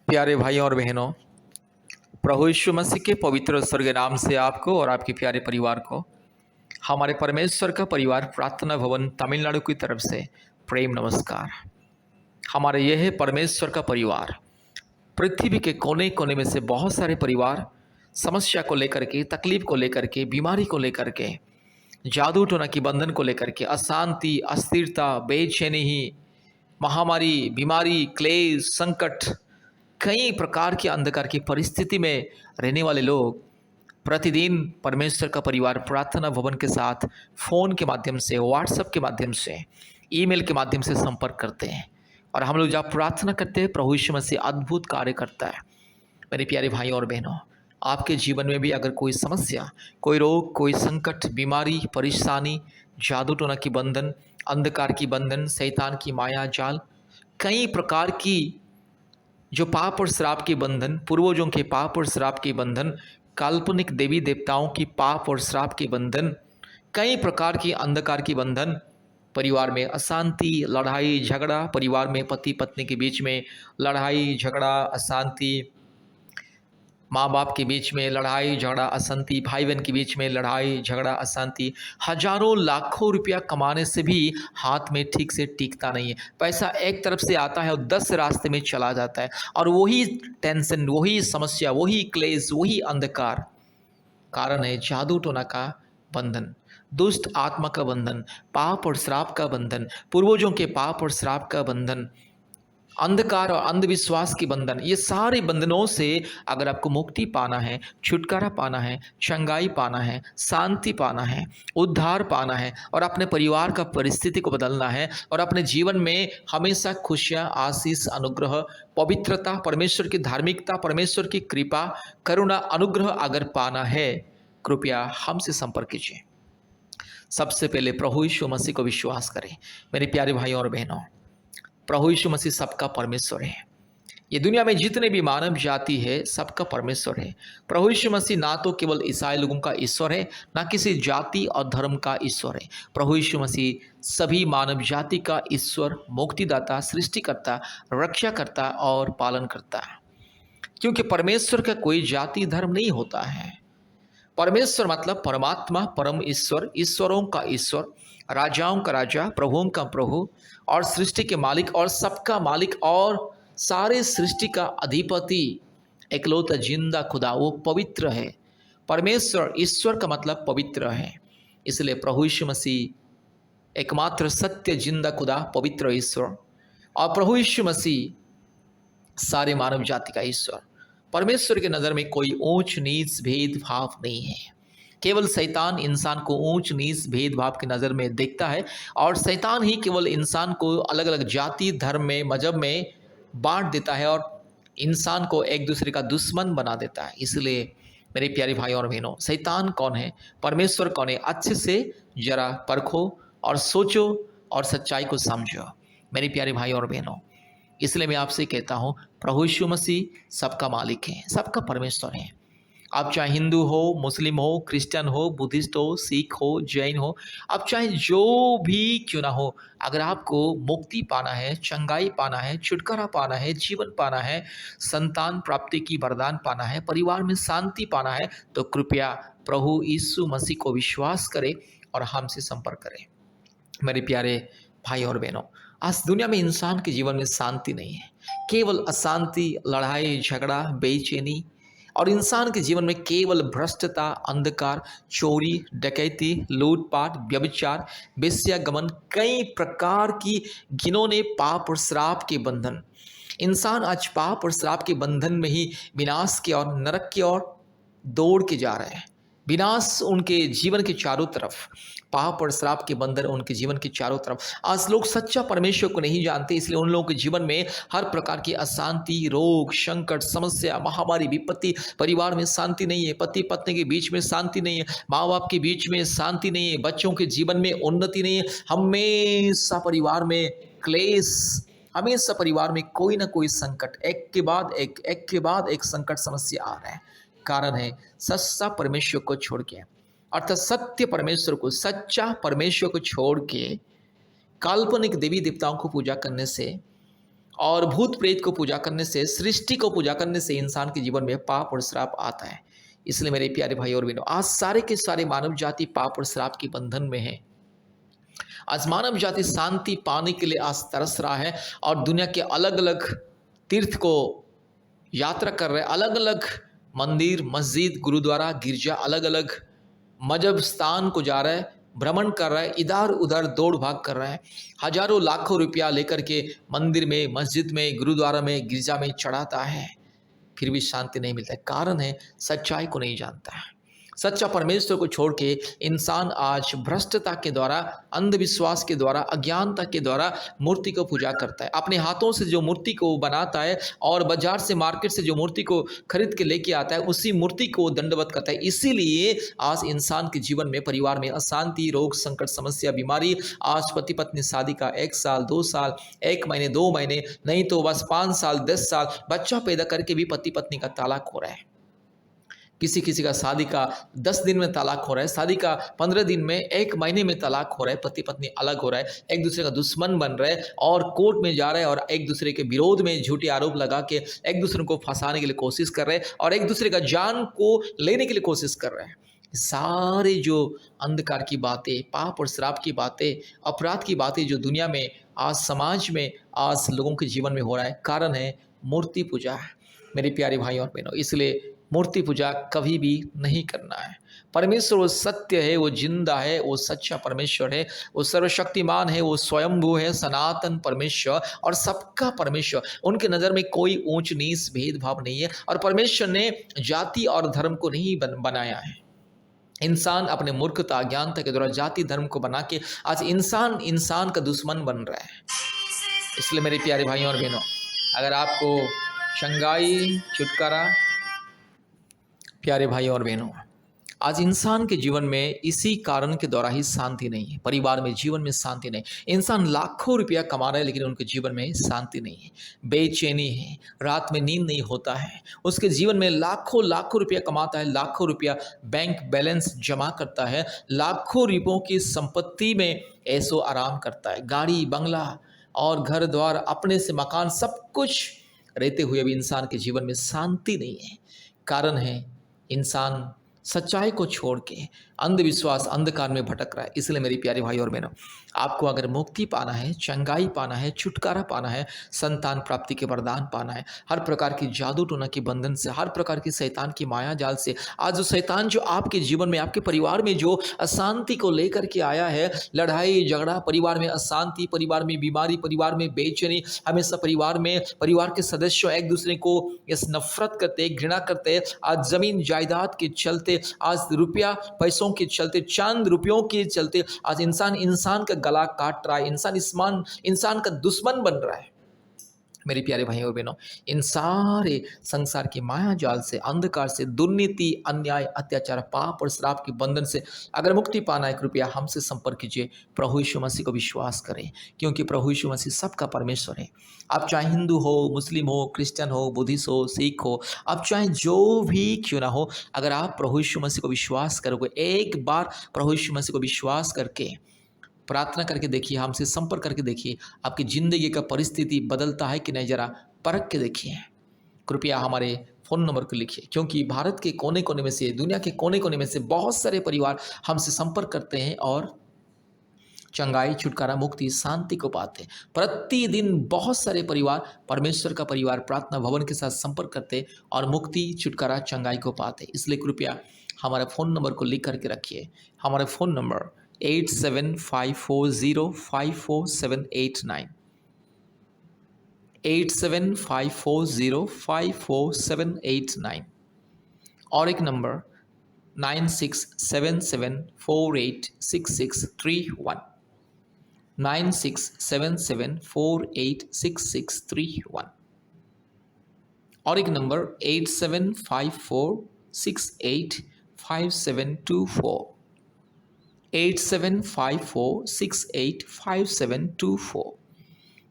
प्यारे भाइयों और बहनों, प्रभु यीशु मसीह के पवित्र स्वर्गीय नाम से आपको और आपके प्यारे परिवार को हमारे परमेश्वर का परिवार प्रार्थना भवन तमिलनाडु की तरफ से प्रेम नमस्कार। हमारे यह है परमेश्वर का परिवार। पृथ्वी के कोने कोने में से बहुत सारे परिवार समस्या को लेकर के, तकलीफ को लेकर के, बीमारी को लेकर के, जादू टोना की बंधन को लेकर के, अशांति, अस्थिरता, बेचैनी, महामारी, बीमारी, क्लेश, संकट, कई प्रकार के अंधकार की परिस्थिति में रहने वाले लोग प्रतिदिन परमेश्वर का परिवार प्रार्थना भवन के साथ फ़ोन के माध्यम से, व्हाट्सएप के माध्यम से, ईमेल के माध्यम से संपर्क करते हैं। और हम लोग जब प्रार्थना करते हैं, प्रभु यीशु मसीह अद्भुत कार्य करता है। मेरे प्यारे भाइयों और बहनों, आपके जीवन में भी अगर कोई समस्या, कोई रोग, कोई संकट, बीमारी, परेशानी, जादू टोना की बंधन, अंधकार की बंधन, शैतान की माया जाल, कई प्रकार की जो पाप और श्राप के बंधन, पूर्वजों के पाप और श्राप के बंधन, काल्पनिक देवी देवताओं की पाप और श्राप के बंधन, कई प्रकार की अंधकार की बंधन, परिवार में अशांति, लड़ाई झगड़ा, परिवार में पति पत्नी के बीच में लड़ाई झगड़ा, अशांति, माँ बाप के बीच में लड़ाई झगड़ा, अशांति, भाई बहन के बीच में लड़ाई झगड़ा, अशांति, हजारों लाखों रुपया कमाने से भी हाथ में ठीक से टिकता नहीं है। पैसा एक तरफ से आता है और 10 रास्ते में चला जाता है, और वही टेंशन, वही समस्या, वही क्लेश, वही अंधकार कारण है जादू टोना का बंधन, दुष्ट आत्मा का बंधन, पाप और श्राप का बंधन, पूर्वजों के पाप और श्राप का बंधन, अंधकार और अंधविश्वास की बंधन। ये सारे बंधनों से अगर आपको मुक्ति पाना है, छुटकारा पाना है, चंगाई पाना है, शांति पाना है, उद्धार पाना है, और अपने परिवार का परिस्थिति को बदलना है, और अपने जीवन में हमेशा खुशियाँ, आशीष, अनुग्रह, पवित्रता, परमेश्वर की धार्मिकता, परमेश्वर की कृपा, करुणा, अनुग्रह अगर पाना है, कृपया हमसे संपर्क कीजिए। सबसे पहले प्रभु यीशु मसीह को विश्वास करें। मेरे प्यारे भाइयों और बहनों, प्रभु यीशु मसीह सबका परमेश्वर है। ये दुनिया में जितने भी मानव जाति है, सबका परमेश्वर है। प्रभु यीशु मसीह ना तो केवल ईसाई लोगों का ईश्वर है, ना किसी जाति और धर्म का ईश्वर है। प्रभु यीशु मसीह सभी मानव जाति का ईश्वर, मुक्तिदाता, सृष्टिकर्ता, रक्षाकर्ता और पालन करता है। क्योंकि परमेश्वर का कोई जाति धर्म नहीं होता है। परमेश्वर मतलब परमात्मा, परम ईश्वर, ईश्वरों का ईश्वर, राजाओं का राजा, प्रभुओं का प्रभु, और सृष्टि के मालिक और सबका मालिक और सारे सृष्टि का अधिपति, एकलौता जिंदा खुदा, वो पवित्र है। परमेश्वर, ईश्वर का मतलब पवित्र है। इसलिए प्रभु यीशु मसीह एकमात्र सत्य जिंदा खुदा, पवित्र ईश्वर, और प्रभु यीशु मसीह सारे मानव जाति का ईश्वर। परमेश्वर की नज़र में कोई ऊंच नीच भेदभाव नहीं है। केवल शैतान इंसान को ऊंच नीच भेदभाव की नज़र में देखता है, और शैतान ही केवल इंसान को अलग अलग जाति, धर्म में, मजहब में बांट देता है, और इंसान को एक दूसरे का दुश्मन बना देता है। इसलिए मेरे प्यारे भाइयों और बहनों, शैतान कौन है, परमेश्वर कौन है, अच्छे से जरा परखो और सोचो और सच्चाई को समझो मेरे प्यारे भाइयों और बहनों। इसलिए मैं आपसे कहता हूँ, प्रभु यीशु मसीह सबका मालिक है, सबका परमेश्वर है। आप चाहे हिंदू हो, मुस्लिम हो, क्रिश्चियन हो, बुद्धिस्ट हो, सिख हो, जैन हो, आप चाहे जो भी क्यों ना हो, अगर आपको मुक्ति पाना है, चंगाई पाना है, छुटकारा पाना है, जीवन पाना है, संतान प्राप्ति की वरदान पाना है, परिवार में शांति पाना है, तो कृपया प्रभु यीशु मसीह को विश्वास करें और हमसे संपर्क करें। मेरे प्यारे भाई और बहनों, आज दुनिया में इंसान के जीवन में शांति नहीं है, केवल अशांति, लड़ाई झगड़ा, बेचैनी, और इंसान के जीवन में केवल भ्रष्टता, अंधकार, चोरी, डकैती, लूटपाट, व्यभिचार, वेश्यागमन, कई प्रकार की घिनौने पाप और श्राप के बंधन। इंसान आज पाप और श्राप के बंधन में ही विनाश की ओर, नरक की ओर दौड़ के जा रहे हैं। विनाश उनके जीवन के चारों तरफ, पाप और श्राप के बंधन उनके जीवन के चारों तरफ। आज लोग सच्चा परमेश्वर को नहीं जानते, इसलिए उन लोगों के जीवन में हर प्रकार की अशांति, रोग, संकट, समस्या, महामारी, विपत्ति, परिवार में शांति नहीं है, पति पत्नी के बीच में शांति नहीं है, माँ बाप के बीच में शांति नहीं है, बच्चों के जीवन में उन्नति नहीं है। हमेशा परिवार में क्लेश, हमेशा परिवार में कोई ना कोई संकट, एक के बाद एक संकट, समस्या आ रहा है। कारण है सच्चा परमेश्वर को छोड़ के, अर्थात सत्य परमेश्वर को, सच्चा परमेश्वर को छोड़ के काल्पनिक देवी देवताओं को पूजा करने से और भूत प्रेत को पूजा करने से, सृष्टि को पूजा करने से इंसान के जीवन में पाप और श्राप आता है। इसलिए मेरे प्यारे भाई और बहनों, आज सारे के सारे मानव जाति पाप और श्राप के बंधन में है। आज मानव जाति शांति पाने के लिए आज तरस रहा है और दुनिया के अलग अलग तीर्थ को यात्रा कर रहे हैं। अलग अलग मंदिर, मस्जिद, गुरुद्वारा, गिरजा, अलग अलग मजहब स्थान को जा रहा है, भ्रमण कर रहा है, इधर उधर दौड़ भाग कर रहा है। हजारों लाखों रुपया लेकर के मंदिर में, मस्जिद में, गुरुद्वारा में, गिरजा में चढ़ाता है, फिर भी शांति नहीं मिलता है। कारण है सच्चाई को नहीं जानता है। सच्चा परमेश्वर को छोड़ के इंसान आज भ्रष्टता के द्वारा, अंधविश्वास के द्वारा, अज्ञानता के द्वारा मूर्ति को पूजा करता है। अपने हाथों से जो मूर्ति को बनाता है और बाजार से, मार्केट से जो मूर्ति को खरीद के लेके आता है, उसी मूर्ति को दंडवत करता है। इसीलिए आज इंसान के जीवन में, परिवार में अशांति, रोग, संकट, समस्या, बीमारी। आज पति पत्नी शादी का 1 साल, 2 साल, 1 महीने, 2 महीने, नहीं तो बस 5 साल, 10 साल बच्चा पैदा करके भी पति पत्नी का तलाक हो रहा है। किसी किसी का शादी का 10 दिन में तलाक हो रहा है, शादी का 15 दिन में, 1 महीने में तलाक हो रहा है। पति पत्नी अलग हो रहा है, एक दूसरे का दुश्मन बन रहे हैं और कोर्ट में जा रहे हैं और एक दूसरे के विरोध में झूठे आरोप लगा के एक दूसरे को फंसाने के लिए कोशिश कर रहे हैं और एक दूसरे का जान को लेने के लिए कोशिश कर रहे हैं। सारे जो अंधकार की बातें, पाप और श्राप की बातें, अपराध की बातें जो दुनिया में आज, समाज में आज लोगों के जीवन में हो रहा है, कारण है मूर्ति पूजा। मेरे प्यारे भाई और बहनों, इसलिए मूर्ति पूजा कभी भी नहीं करना है। परमेश्वर वो सत्य है, वो जिंदा है, वो सच्चा परमेश्वर है, वो सर्वशक्तिमान है, वो स्वयंभू है, सनातन परमेश्वर और सबका परमेश्वर। उनके नज़र में कोई ऊंच नीच भेदभाव नहीं है और परमेश्वर ने जाति और धर्म को नहीं बनाया है। इंसान अपने मूर्खता, अज्ञानता के द्वारा जाति धर्म को बना के आज इंसान का दुश्मन बन रहा है। इसलिए मेरे प्यारे भाइयों और बहनों, अगर आपको चंगाई, छुटकारा, प्यारे भाई और बहनों, आज इंसान के जीवन में इसी कारण के द्वारा ही शांति नहीं है। परिवार में, जीवन में शांति नहीं। इंसान लाखों रुपया कमा रहा है लेकिन उनके जीवन में शांति नहीं है, बेचैनी है, रात में नींद नहीं होता है। उसके जीवन में लाखों लाखों रुपया कमाता है, लाखों रुपया बैंक बैलेंस जमा करता है, लाखों रुपयों की संपत्ति में ऐसो आराम करता है, गाड़ी बंगला और घर द्वार, अपने से मकान, सब कुछ रहते हुए भी इंसान के जीवन में शांति नहीं है। कारण है इंसान सच्चाई को छोड़ के अंधविश्वास, अंधकार में भटक रहा है। इसलिए मेरी प्यारे भाई और बहनों, आपको अगर मुक्ति पाना है, चंगाई पाना है, छुटकारा पाना है, संतान प्राप्ति के वरदान पाना है, हर प्रकार की जादू टोना के बंधन से, हर प्रकार की शैतान की माया जाल से, आज जो शैतान जो आपके जीवन में, आपके परिवार में जो अशांति को लेकर के आया है, लड़ाई झगड़ा, परिवार में अशांति, परिवार में बीमारी, परिवार में बेचैनी, हमेशा परिवार में, परिवार के सदस्य एक दूसरे को इस नफरत करते, घृणा करते, आज जमीन जायदाद के चलते, आज रुपया पैसों के चलते, चंद रुपयों के चलते आज इंसान का गला काट रहा है, इंसान का दुश्मन बन रहा है। मेरे प्यारे भाइयों और बहनों, इन सारे संसार की माया जाल से, अंधकार से, दुर्नीति, अन्याय, अत्याचार, पाप और श्राप के बंधन से अगर मुक्ति पाना है, कृपया हमसे संपर्क कीजिए। प्रभु यीशु मसीह को विश्वास करें, क्योंकि प्रभु यीशु मसीह सबका परमेश्वर है। आप चाहे हिंदू हो, मुस्लिम हो, क्रिश्चियन हो, बुद्धिस्ट हो, सिख हो, आप चाहे जो भी क्यों ना हो, अगर आप प्रभु यीशु मसीह को विश्वास करोगे, एक बार प्रभु यीशु मसीह को विश्वास करके प्रार्थना करके देखिए, हमसे संपर्क करके देखिए, आपकी ज़िंदगी का परिस्थिति बदलता है कि नहीं, ज़रा परख के देखिए। कृपया हमारे फ़ोन नंबर को लिखिए, क्योंकि भारत के कोने कोने में से, दुनिया के कोने कोने में से बहुत सारे परिवार हमसे संपर्क करते हैं और चंगाई, छुटकारा, मुक्ति, शांति को पाते हैं। प्रतिदिन बहुत सारे परिवार, परमेश्वर का परिवार प्रार्थना भवन के साथ संपर्क करते और मुक्ति, छुटकारा, चंगाई को पाते। इसलिए कृपया हमारे फ़ोन नंबर को लिख करके रखिए। हमारे फ़ोन नंबर 8754054789, 8754054789 और एक नंबर 9677486631, 9677486631 और एक नंबर 8754685724, 8754685724।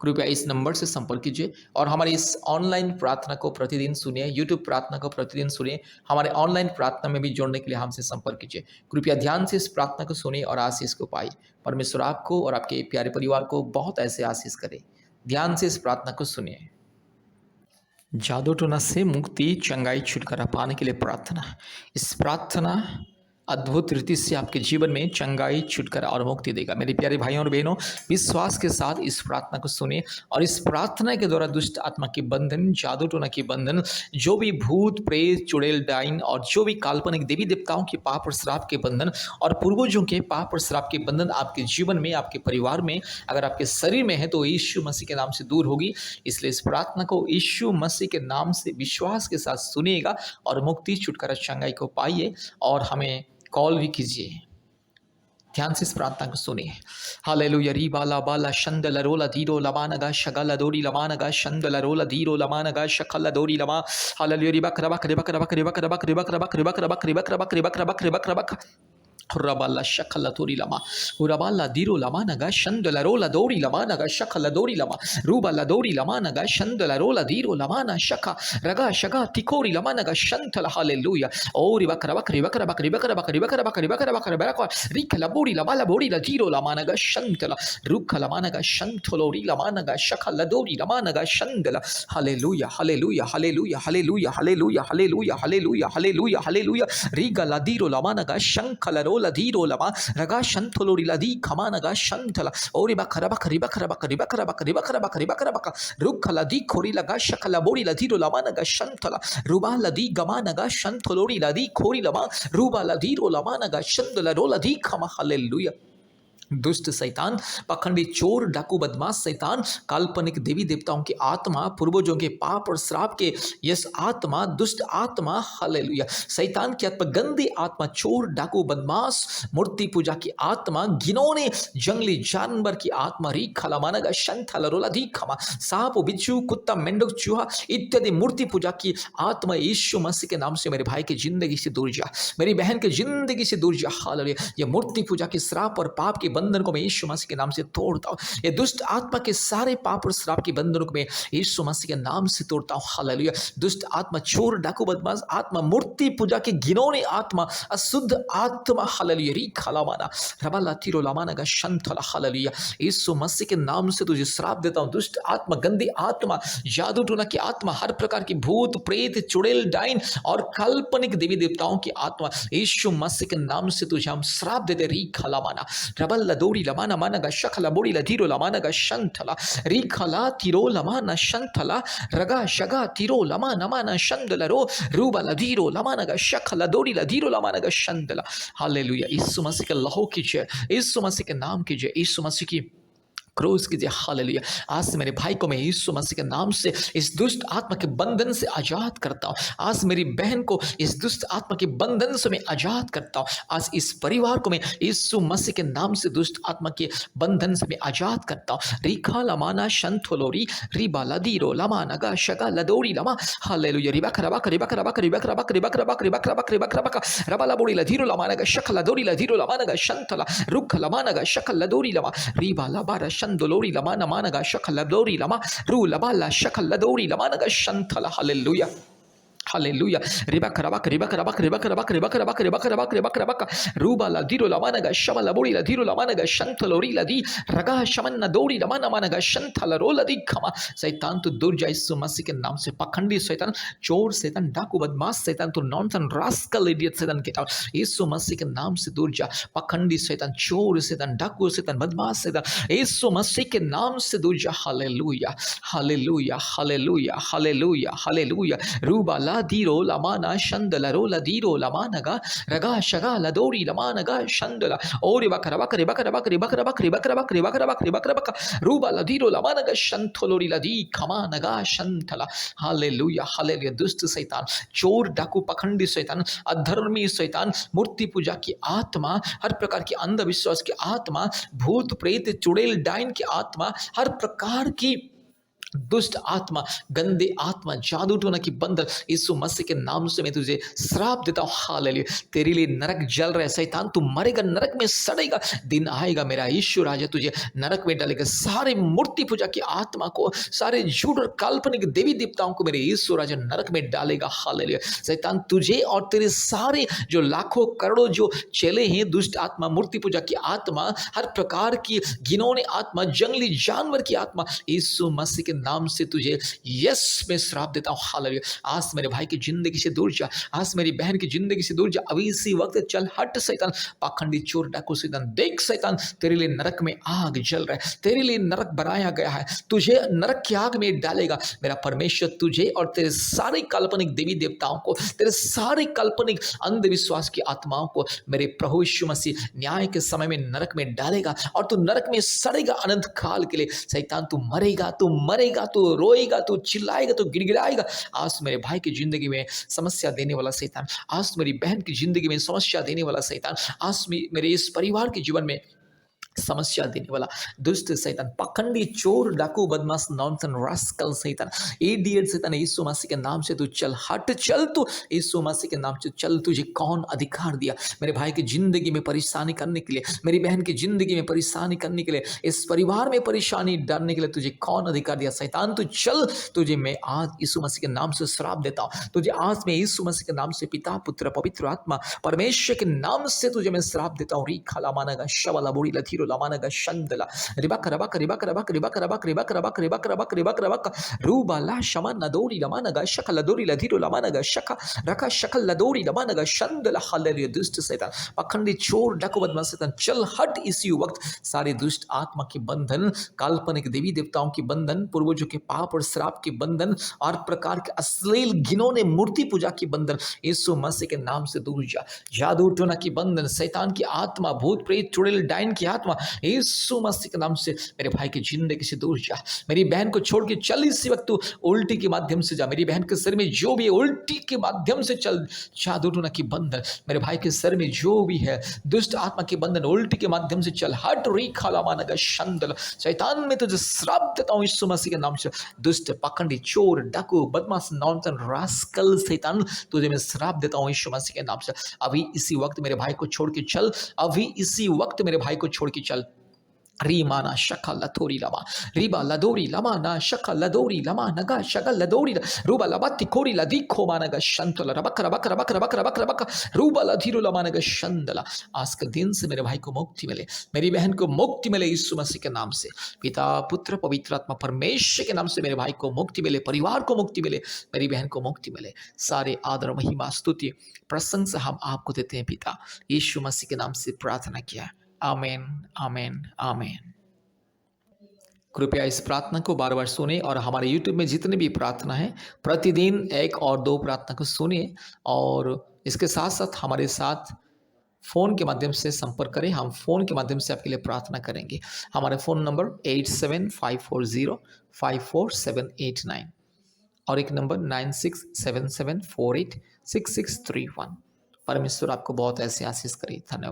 कृपया इस नंबर से संपर्क कीजिए और हमारे इस ऑनलाइन प्रार्थना को प्रतिदिन सुनिए, यूट्यूब प्रार्थना को प्रतिदिन सुनिए। हमारे ऑनलाइन प्रार्थना में भी जोड़ने के लिए हमसे संपर्क कीजिए। कृपया ध्यान से इस प्रार्थना को सुनिए और आशीष को पाइए। परमेश्वर आपको और आपके प्यारे परिवार को बहुत ऐसे आशीष करे। ध्यान से इस प्रार्थना को सुनिए। जादू टोना से मुक्ति, चंगाई, छुटकारा पाने के लिए प्रार्थना। इस प्रार्थना अद्भुत रीति से आपके जीवन में चंगाई, छुटकारा और मुक्ति देगा। मेरे प्यारे भाइयों और बहनों, विश्वास के साथ इस प्रार्थना को सुनिए और इस प्रार्थना के द्वारा दुष्ट आत्मा के बंधन, जादू टोना के बंधन, जो भी भूत प्रेत, चुड़ैल, डाइन और जो भी काल्पनिक देवी देवताओं के पाप और श्राप के बंधन और पूर्वजों के पाप और श्राप के बंधन आपके जीवन में, आपके परिवार में, अगर आपके शरीर में है तो यीशु मसीह के नाम से दूर होगी। इसलिए इस प्रार्थना को यीशु मसीह के नाम से विश्वास के साथ सुनिएगा और मुक्ति, छुटकारा, चंगाई को पाइए और हमें कॉल भी कीजिए। ध्यान से इस प्रार्थना को सुनिए। हालेलुया री बाला बाला शंदल रोला धीरो लमानगा शगल दोरी लमानगा शंदल रोला धीरो लमानगा शकल दोरी लमा। हालेलुया री बक रबक रिबक रबक रिबक रबक रिबक रबक रिबक रबक रिबक रबक रिबक रबक रिबक रबक Rabala shakala tori lama, urabala diro lama naga shandala rola dori lama naga shakala dori lama, rubala dori lama naga shandala rola diro lama na shaka, raga shaga tikori lama naga shantala hallelujah. Ori bakara bakari bakara bakari bakara bakari bakara bakari bakara bakara bakara rika la bori la diro lama naga shantala, ruka lama naga shantolori lama naga shakala dori lama naga shandala. Hallelujah, hallelujah, hallelujah, hallelujah, hallelujah, hallelujah, hallelujah, hallelujah, hallelujah. Riga la diro lama naga shankala la diro lama raga shantolori la di kamanaga shantala ori bakara bakari bakara bakari bakara bakari bakara bakari bakara bakara rukka la di kori laga shakala bori la diro lama naga shantala ruba la di gamanaga shantolori la di kori lama ruba la diro lama naga shandala rola di kama. Hallelujah. दुष्ट शैतान, पखंडी चोर, डाकू, बदमाश शैतान, काल्पनिक देवी देवताओं की आत्मा, पूर्वजों के पाप और श्राप के यस आत्मा, दुष्ट आत्मा, हालेलुया, शैतान की आत्मा, गंदी आत्मा, चोर, डाकू, बदमाश, मूर्ति पूजा की आत्मा, घिनौने जंगली जानवर की आत्मा, री खला मानगा शंथला रोला दी खमा, सांप, बिच्छू, कुत्ता, मेंढक, चूहा इत्यादि मूर्ति पूजा की आत्मा यीशु मसीह के नाम से मेरे भाई की जिंदगी से दूर जा, मेरी बहन की जिंदगी से दूर जा। हालेलुया, ये मूर्ति पूजा की श्राप और पाप के बंधन को मैं यीशु मसीह के नाम से तोड़ता हूं। ये दुष्ट आत्मा के सारे पाप और श्राप के बंधनों को मैं यीशु मसीह के नाम से तोड़ता हूं। हालेलुया, दुष्ट आत्मा, चोर, डाकू, बदमाश आत्मा, मूर्ति पूजा के घिनौने आत्मा, अशुद्ध आत्मा, हालेलुया, री खलामाना रबाला तिरो लामाना का शंतला, हालेलुया, यीशु मसीह के नाम से तुझे श्राप देता हूं। दुष्ट आत्मा, गंदी आत्मा, जादू टोना की आत्मा, हर प्रकार की भूत प्रेत, चुड़ैल, डाइन और काल्पनिक देवी देवताओं की आत्मा, यीशु मसीह के नाम से तुझे हम श्राप देते। री खलामाना रबल दौड़ी लमाना मानगा शखला बोड़ी लधीरो लमानगा शंथला री खला तिरो लमाना शंथला रगा शगा तिरो लमाना माना शंदला रो रूबा लधीरो लमानगा शखला दौड़ी लधीरो लमानगा शंदला। हालेलुया, यीशु मसीह के लहू की जय, यीशु मसीह के नाम की जय, यीशु मसीह की क्रूस कीजिए। हालेलुया, आज से मेरे भाई को मैं यीशु मसीह के नाम से इस दुष्ट आत्मा के बंधन से आजाद करता हूँ। आज मेरी बहन को इस दुष्ट आत्मा के बंधन से मैं आजाद करता हूँ। आज इस परिवार को मैं यीशु मसीह के नाम से दुष्ट आत्मा के बंधन से मैं आजाद करता हूँ। रिखा लमाना शंथोलोरी रिबा लदीरो लमाना गा शगा लदोरी लमा। हालेलुया, रिबा करबा रिबा करबा रिबा करबा रिबा करबा रिबा करबा रिबा करबा रबा लबोरी लधीरो लमाना गा शखला दोरी लधीरो लमाना गा शंथला रुख लमाना गा शखला दोरी लमा Riba लबारा Shandolori lama namanaga shakaladori lama ru labala shakaladori lamanaga shantala. Hallelujah. Hallelujah. Ribakarabak, ribakarabak, ribakarabak, ribakarabak, ribakarabak, ribakarabak, Ruba la diro la managa, Shamalabori la diro la managa, Shantalori la di, Raga Shaman Dori la mana managa, Shantalarola di kama. शैतान तो दूर जा यीशु मसीह के नाम से। पखंडी शैतान, चोर शैतान, डाकू, बदमाश शैतान, तो नॉनसन रास्कल इडियट शैतान के नाम यीशु मसीह के नाम से दूर जा। पखंडी शैतान, चोर शैतान, डाकू शैतान, बदमाश शैतान, यीशु मसीह के नाम से दूर जा। Hallelujah, hallelujah, hallelujah, hallelujah, hallelujah. रूबा la diro la mana shandala rola diro la managa raga shaga la dori la managa shandala ori bakara bakari bakara bakari bakara bakari bakara bakari bakara bakari bakara bakara ruba la diro la managa shantolori la di kamanaga shantala. Hallelujah, hallelujah. दुष्ट शैतान, चोर, डाकू, पखंडी शैतान, अधर्मी शैतान, मूर्ति पूजा की आत्मा, हर प्रकार की अंधविश्वास की आत्मा, भूत प्रेत, चुड़ैल, डाइन की आत्मा, हर प्रकार की दुष्ट आत्मा, गंदे आत्मा, जादू टोना की बंधन यीशु मसीह के नाम से मैं तुझे श्राप देता हूँ। हालेलुया। तेरे लिए नरक जल रहा है शैतान, तू मरेगा, नरक में सड़ेगा। दिन आएगा मेरा यीशु राजा तुझे नरक में डालेगा। सारे मूर्ति पूजा की आत्मा को, सारे झूठ और काल्पनिक देवी देवताओं को मेरे यीशु राजा नरक में डालेगा। हालेलुया। शैतान तुझे और तेरे सारे जो लाखों करोड़ों जो चेले हैं, दुष्ट आत्मा, मूर्ति पूजा की आत्मा, हर प्रकार की घिनौनी आत्मा, जंगली जानवर की आत्मा, यीशु मसीह के नाम से तुझे यस मैं श्राप देता हूँ। हालेलुया। आज मेरे भाई की जिंदगी से दूर जा, आज मेरी बहन की जिंदगी से दूर जा। अभी इसी वक्त चल हट शैतान, पाखंडी चोर डाकू शैतान। देख शैतान तेरे लिए नरक में आग जल रहा है, तेरे लिए नरक बनाया गया है, तुझे नरक की आग में डालेगा। मेरा परमेश्वर तुझे और तेरे सारे काल्पनिक देवी देवताओं को, तेरे सारे काल्पनिक अंधविश्वास की आत्माओं को मेरे प्रभु यीशु मसीह न्याय के समय में नरक में डालेगा और तू नरक में सड़ेगा अनंत काल के लिए। शैतान तू मरेगा, तू मरेगा, तू रोएगा, तू चिल्लाएगा, तू गिड़गिड़ाएगा। आज मेरे भाई की जिंदगी में समस्या देने वाला शैतान, आज मेरी बहन की जिंदगी में समस्या देने वाला शैतान, आज मेरे इस परिवार के जीवन में समस्या देने वाला दुष्ट शैतान, पाखंडी चोर डाकू बदमाश नॉनसन रास्कल शैतान, इडियट शैतान, यीशु मसीह के नाम से तू चल हट, चल तू यीशु मसीह के नाम से चल। तुझे कौन अधिकार दिया मेरे भाई की जिंदगी में परेशानी करने के लिए, मेरी बहन की जिंदगी में परेशानी करने के लिए, इस परिवार में परेशानी डालने के लिए? तुझे कौन अधिकार दिया? शैतान तू चल, तुझे मैं आज यीशु मसीह के नाम से श्राप देता हूँ। तुझे आज मैं यीशु मसीह के नाम से पिता पुत्र पवित्र आत्मा परमेश्वर के नाम से तुझे मैं श्राप देता हूँ। री खाला मानगा शवला बुरी लथीरो lamanaga shandala ribaka rabaka ribaka rabaka ribaka rabaka ribaka rabaka ribaka rabaka ribaka rabaka ruba la shamana dori lamanaga shakala dori ladhiro lamanaga shaka raka shakala dori lamanaga shandala hallelujah। दुष्ट शैतान, पाखंडी चोर डाकू बदमाश शैतान, चल हट इसी वक्त। सारे दुष्ट आत्मा के बंधन, काल्पनिक देवी देवताओं के बंधन, पूर्वजों के पाप और श्राप के बंधन और प्रकार के अश्लील घिनौने मूर्ति पूजा की बंधन यीशु मसीह के नाम से दूर जा। जादू टोना की बंधन, शैतान की आत्मा, भूत प्रेत चुड़ैल डायन की आत्मा यीशु मसीह के नाम से मेरे भाई की जिंदगी से दूर जा। मेरी बहन को छोड़ के चल इसी वक्त, तू उल्टी के माध्यम से जा। मेरी बहन के सिर में जो भी उल्टी के माध्यम से चल, जादू टोना की बंधन, मेरे भाई के सर में जो भी है दुष्ट आत्मा के बंधन, उल्टी के माध्यम से चल हट। री खाला मानगा शंदल, शैतान में तुझे श्राप देता हूँ यीशु मसीह के नाम से। दुष्ट पाखंडी चोर डाकू बदमाश नॉनसन रास्कल शैतान, तुझे मैं श्राप देता हूँ यीशु मसीह के नाम से। अभी इसी वक्त मेरे भाई को छोड़ के चल, अभी इसी वक्त मेरे भाई को छोड़ के चल। रीमाना शका लथोरी लमा रिबा लदोरी लमा ना शका लदोरी लमा नगा शका लदोरी रूबा लबाती कोरी लदी खो मानगा शंतला रबक रबक रबक रबक रबक रबक रूबा लधीरो लमानगा शंदला। आज के दिन से मेरे भाई को मुक्ति मिले, मेरी बहन को मुक्ति मिले यीशु मसीह के नाम से। पिता पुत्र पवित्र आत्मा परमेश्वर के नाम से मेरे भाई को मुक्ति मिले, परिवार को मुक्ति मिले, मेरी बहन को मुक्ति मिले। सारे आदर महिमा स्तुति प्रशंसा हम आपको देते हैं पिता, यीशु मसीह के नाम से प्रार्थना किया। आमीन आमीन आमीन। कृपया इस प्रार्थना को बार बार सुने और हमारे YouTube में जितने भी प्रार्थना है प्रतिदिन 1 और 2 प्रार्थना को सुनिए और इसके साथ साथ हमारे साथ फ़ोन के माध्यम से संपर्क करें। हम फ़ोन के माध्यम से आपके लिए प्रार्थना करेंगे। हमारा फ़ोन नंबर 8754054789 और एक नंबर 9677486631। परमेश्वर आपको बहुत ऐसे आशीष करे। धन्यवाद।